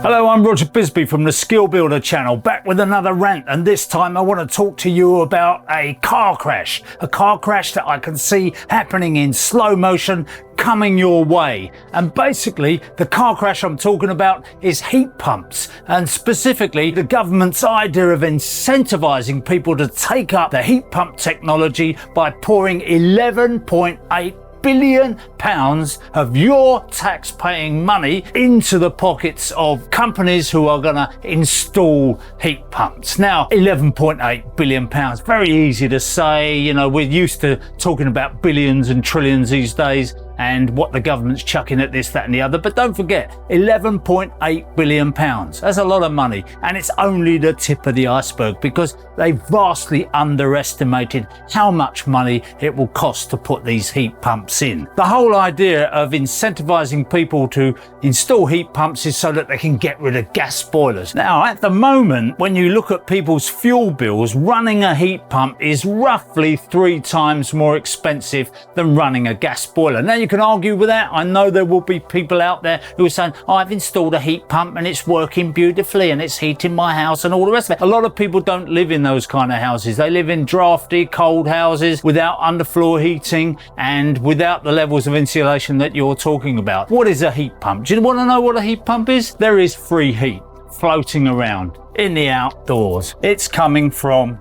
Hello, I'm Roger Bisbee from the Skill Builder channel, back with another rant, and this time I want to talk to you about a car crash that I can see happening in slow motion coming your way. And basically the car crash I'm talking about is heat pumps, and specifically the government's idea of incentivizing people to take up the heat pump technology by pouring 11.8 billion pounds of your tax-paying money into the pockets of companies who are going to install heat pumps. Now, 11.8 billion pounds, very easy to say. You know, we're used to talking about billions and trillions these days and what the government's chucking at this, that and the other. But don't forget, 11.8 billion pounds. That's a lot of money. And it's only the tip of the iceberg, because they vastly underestimated how much money it will cost to put these heat pumps in. The whole idea of incentivizing people to install heat pumps is so that they can get rid of gas boilers. Now, at the moment, when you look at people's fuel bills, running a heat pump is roughly 3 times more expensive than running a gas boiler. Now, you can argue with that. I know there will be people out there who are saying, oh, I've installed a heat pump and it's working beautifully and it's heating my house and all the rest of it. A lot of people don't live in those kind of houses. They live in drafty, cold houses without underfloor heating and without the levels of insulation that you're talking about. What is a heat pump? Do you want to know what a heat pump is? There is free heat floating around in the outdoors. It's coming from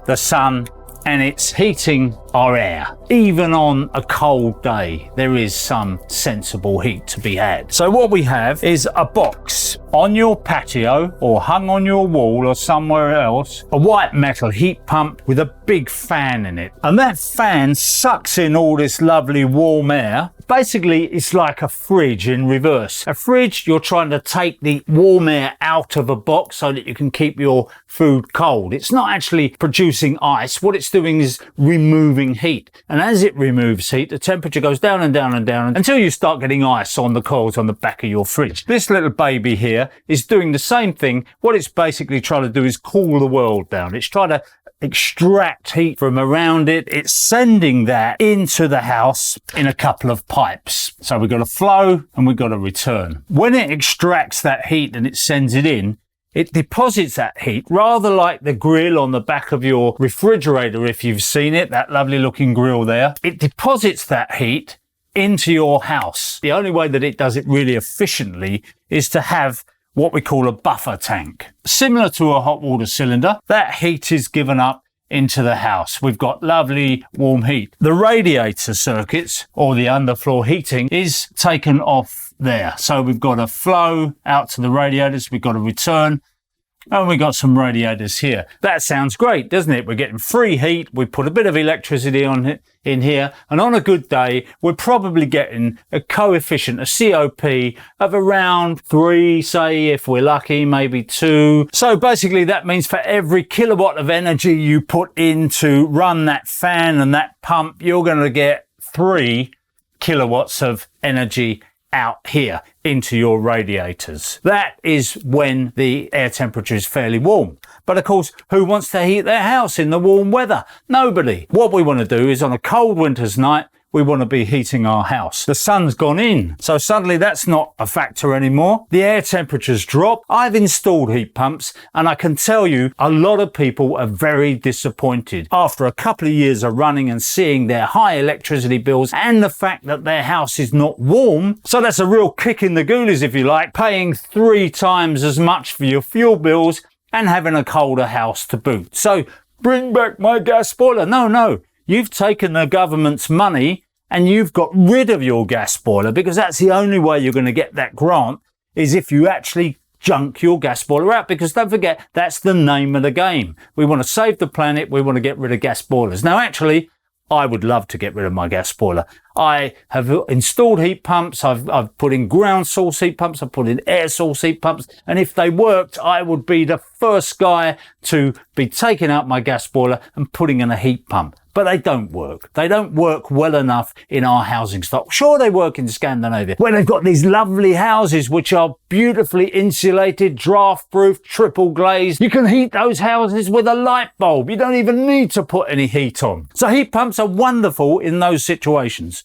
the sun and it's heating our air. Even on a cold day, there is some sensible heat to be had. So what we have is a box on your patio or hung on your wall or somewhere else, a white metal heat pump with a big fan in it. And that fan sucks in all this lovely warm air. Basically, it's like a fridge in reverse. A fridge, you're trying to take the warm air out of a box so that you can keep your food cold. It's not actually producing ice. What it's doing is removing heat. And as it removes heat, the temperature goes down and down and down until you start getting ice on the coils on the back of your fridge. This little baby here is doing the same thing. What it's basically trying to do is cool the world down. It's trying to extract heat from around it. It's sending that into the house in a couple of pipes. So we've got a flow and we've got a return. When it extracts that heat and it sends it in, it deposits that heat, rather like the grill on the back of your refrigerator, if you've seen it, that lovely looking grill there. It deposits that heat into your house. The only way that it does it really efficiently is to have what we call a buffer tank. Similar to a hot water cylinder, that heat is given up into the house. We've got lovely warm heat. The radiator circuits, or the underfloor heating, is taken off there. So we've got a flow out to the radiators, we've got a return, and we've got some radiators here. That sounds great, doesn't it? We're getting free heat, we put a bit of electricity on it in here, and on a good day, we're probably getting a coefficient, a COP, of around 3, say, if we're lucky, maybe 2. So basically that means for every kilowatt of energy you put in to run that fan and that pump, you're going to get 3 kilowatts of energy out here into your radiators. That is when the air temperature is fairly warm. But of course, who wants to heat their house in the warm weather? Nobody. What we want to do is on a cold winter's night, we want to be heating our house. The sun's gone in, so suddenly that's not a factor anymore. The air temperatures drop. I've installed heat pumps, and I can tell you a lot of people are very disappointed after a couple of years of running and seeing their high electricity bills and the fact that their house is not warm. So that's a real kick in the goolies, if you like, paying 3 times as much for your fuel bills and having a colder house to boot. So bring back my gas boiler. No. You've taken the government's money and you've got rid of your gas boiler, because that's the only way you're going to get that grant, is if you actually junk your gas boiler out, because don't forget, that's the name of the game. We want to save the planet. We want to get rid of gas boilers. Now, actually, I would love to get rid of my gas boiler. I have installed heat pumps. I've put in ground source heat pumps. I've put in air source heat pumps. And if they worked, I would be the first guy to be taking out my gas boiler and putting in a heat pump. But they don't work. They don't work well enough in our housing stock. Sure, they work in Scandinavia, where they've got these lovely houses which are beautifully insulated, draft-proof, triple glazed. You can heat those houses with a light bulb. You don't even need to put any heat on. So heat pumps are wonderful in those situations.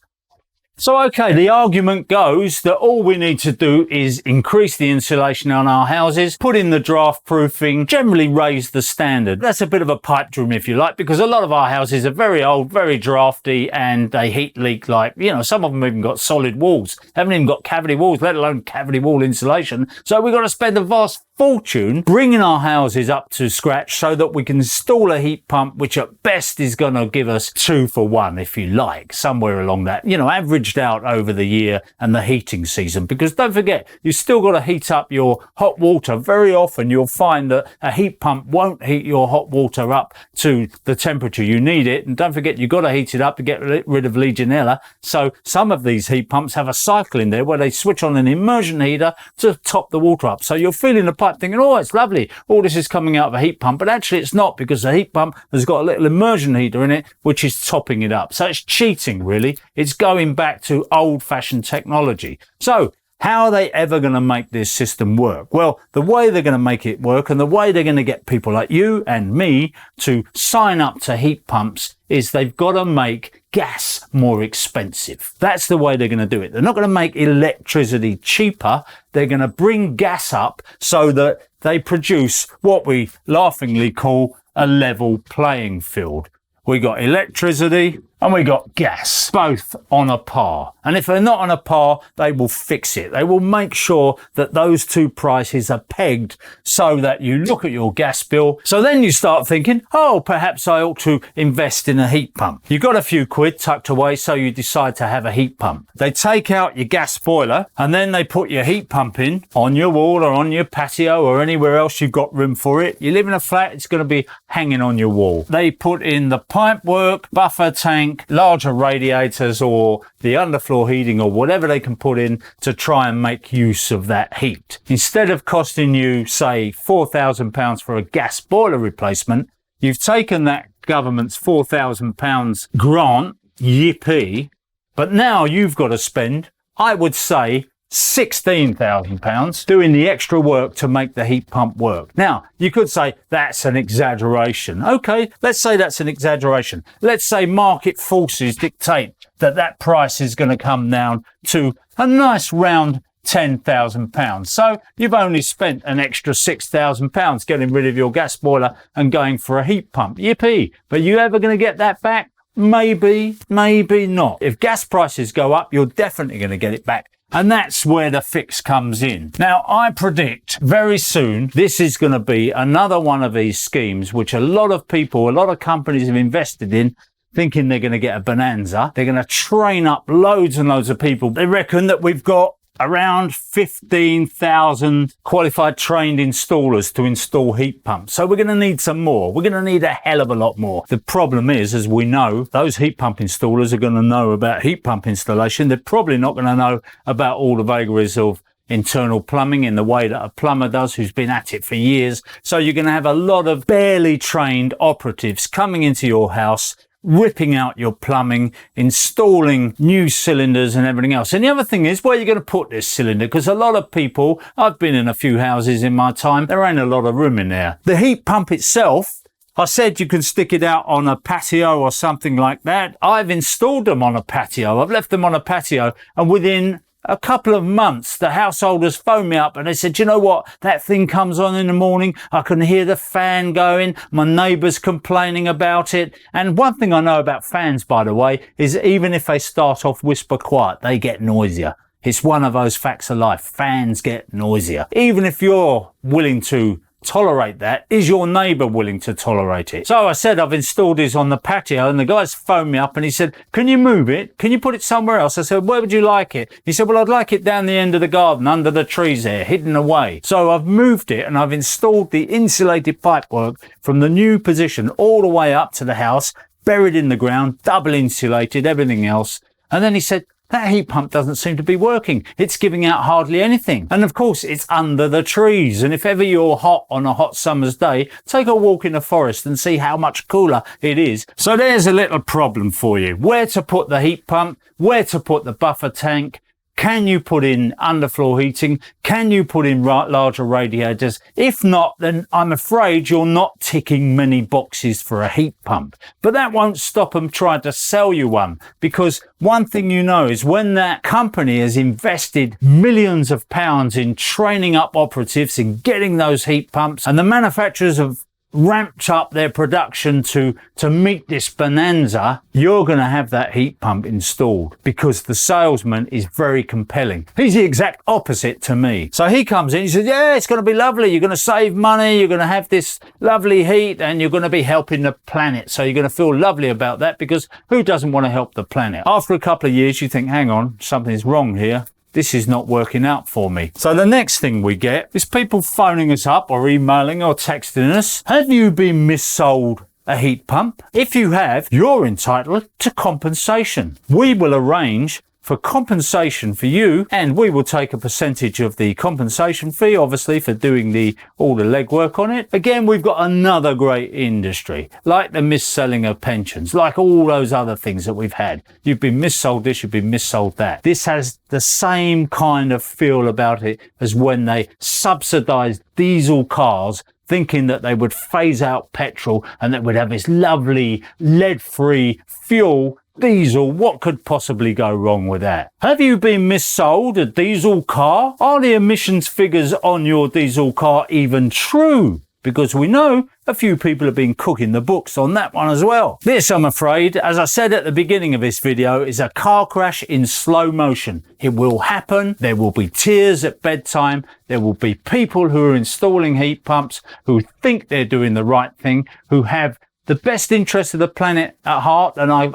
So, okay, the argument goes that all we need to do is increase the insulation on our houses, put in the draft proofing, generally raise the standard. That's a bit of a pipe dream, if you like, because a lot of our houses are very old, very drafty, and they heat leak like, some of them even got solid walls. Haven't even got cavity walls, let alone cavity wall insulation. So we've got to spend a vast fortune bringing our houses up to scratch so that we can install a heat pump, which at best is going to give us 2 for 1, if you like, somewhere along that, averaged out over the year and the heating season. Because don't forget, you've still got to heat up your hot water. Very often you'll find that a heat pump won't heat your hot water up to the temperature you need it. And don't forget, you've got to heat it up to get rid of Legionella. So some of these heat pumps have a cycle in there where they switch on an immersion heater to top the water up. So you're feeling the pipe thinking, oh, it's lovely, all this is coming out of a heat pump, but actually it's not, because the heat pump has got a little immersion heater in it which is topping it up. So it's cheating, really. It's going back to old-fashioned technology. So how are they ever going to make this system work? Well, the way they're going to make it work, and the way they're going to get people like you and me to sign up to heat pumps, is they've got to make gas more expensive. That's the way they're going to do it. They're not going to make electricity cheaper. They're going to bring gas up so that they produce what we laughingly call a level playing field. We got electricity and we got gas, both on a par. And if they're not on a par, they will fix it. They will make sure that those two prices are pegged so that you look at your gas bill. So then you start thinking, oh, perhaps I ought to invest in a heat pump. You've got a few quid tucked away, so you decide to have a heat pump. They take out your gas boiler and then they put your heat pump in on your wall or on your patio or anywhere else you've got room for it. You live in a flat, it's going to be hanging on your wall. They put in the pipe work, buffer tank, larger radiators or the underfloor heating or whatever they can put in to try and make use of that heat. Instead of costing you, say, £4,000 for a gas boiler replacement, you've taken that government's £4,000 grant, yippee, but now you've got to spend, I would say, £16,000 doing the extra work to make the heat pump work. Now, you could say that's an exaggeration. Okay, let's say that's an exaggeration. Let's say market forces dictate that that price is going to come down to a nice round £10,000. So you've only spent an extra £6,000 getting rid of your gas boiler and going for a heat pump. Yippee! But you ever going to get that back? Maybe, maybe not. If gas prices go up, you're definitely going to get it back. And that's where the fix comes in. Now, I predict very soon this is going to be another one of these schemes which a lot of people, a lot of companies have invested in, thinking they're going to get a bonanza. They're going to train up loads and loads of people. They reckon that we've got around 15,000 qualified trained installers to install heat pumps. So we're going to need some more. We're going to need a hell of a lot more. The problem is, as we know, those heat pump installers are going to know about heat pump installation. They're probably not going to know about all the vagaries of internal plumbing in the way that a plumber does who's been at it for years. So you're going to have a lot of barely trained operatives coming into your house, ripping out your plumbing, installing new cylinders and everything else. And the other thing is, where you're going to put this cylinder, because a lot of people, I've been in a few houses in my time, there ain't a lot of room in there. The heat pump itself, I said you can stick it out on a patio or something like that. I've installed them on a patio. I've left them on a patio, and within a couple of months, the householders phoned me up and they said, you know what, that thing comes on in the morning, I can hear the fan going, my neighbours complaining about it. And one thing I know about fans, by the way, is even if they start off whisper quiet, they get noisier. It's one of those facts of life. Fans get noisier. Even if you're willing to tolerate that, is your neighbour willing to tolerate it? So I said I've installed this on the patio, and the guy's phoned me up and he said, can you move it? Can you put it somewhere else? I said, where would you like it? He said, well, I'd like it down the end of the garden under the trees there, hidden away. So I've moved it and I've installed the insulated pipework from the new position all the way up to the house, buried in the ground, double insulated, everything else. And then he said, that heat pump doesn't seem to be working. It's giving out hardly anything. And of course, it's under the trees. And if ever you're hot on a hot summer's day, take a walk in the forest and see how much cooler it is. So there's a little problem for you. Where to put the heat pump, where to put the buffer tank. Can you put in underfloor heating? Can you put in larger radiators? If not, then I'm afraid you're not ticking many boxes for a heat pump. But that won't stop them trying to sell you one, because one thing you know is when that company has invested millions of pounds in training up operatives and getting those heat pumps, and the manufacturers have ramped up their production to meet this bonanza, you're going to have that heat pump installed because the salesman is very compelling. He's the exact opposite to me. So he comes in, he says, yeah, it's going to be lovely. You're going to save money. You're going to have this lovely heat and you're going to be helping the planet. So you're going to feel lovely about that, because who doesn't want to help the planet? After a couple of years, you think, hang on, something's wrong here. This is not working out for me. So the next thing we get is people phoning us up or emailing or texting us. Have you been missold a heat pump? If you have, you're entitled to compensation. We will arrange for compensation for you, and we will take a percentage of the compensation fee, obviously, for doing all the legwork on it. Again, we've got another great industry, like the mis-selling of pensions, like all those other things that we've had. You've been missold this, you've been missold that. This has the same kind of feel about it as when they subsidised diesel cars, thinking that they would phase out petrol and that we'd have this lovely lead-free fuel. Diesel, what could possibly go wrong with that? Have you been missold a diesel car? Are the emissions figures on your diesel car even true? Because we know a few people have been cooking the books on that one as well. This, I'm afraid, as I said at the beginning of this video, is a car crash in slow motion. It will happen. There will be tears at bedtime. There will be people who are installing heat pumps who think they're doing the right thing, who have the best interest of the planet at heart, and I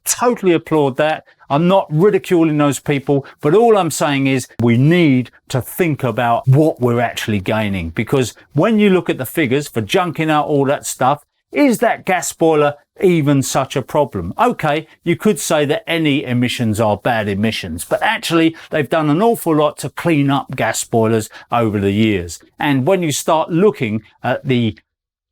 totally applaud that. I'm not ridiculing those people, but all I'm saying is we need to think about what we're actually gaining, because when you look at the figures for junking out all that stuff, is that gas boiler even such a problem? Okay, you could say that any emissions are bad emissions, but actually they've done an awful lot to clean up gas boilers over the years. And when you start looking at the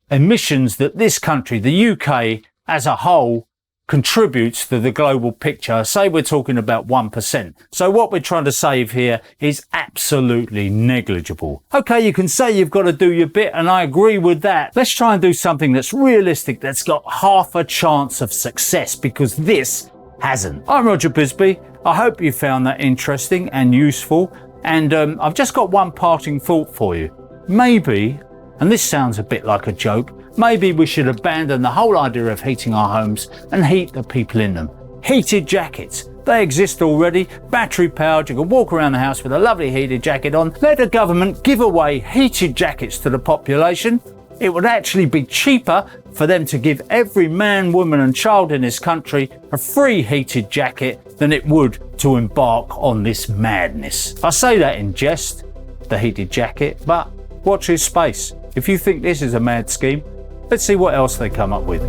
emissions that this country, the UK as a whole, contributes to the global picture, say we're talking about 1%. So what we're trying to save here is absolutely negligible. Okay, you can say you've got to do your bit, and I agree with that. Let's try and do something that's realistic, that's got half a chance of success, because this hasn't. I'm Roger Bisbee. I hope you found that interesting and useful. And I've just got one parting thought for you. Maybe, and this sounds a bit like a joke, maybe we should abandon the whole idea of heating our homes and heat the people in them. Heated jackets, they exist already, battery powered, you can walk around the house with a lovely heated jacket on. Let the government give away heated jackets to the population. It would actually be cheaper for them to give every man, woman and child in this country a free heated jacket than it would to embark on this madness. I say that in jest, the heated jacket, but watch this space. If you think this is a mad scheme, let's see what else they come up with.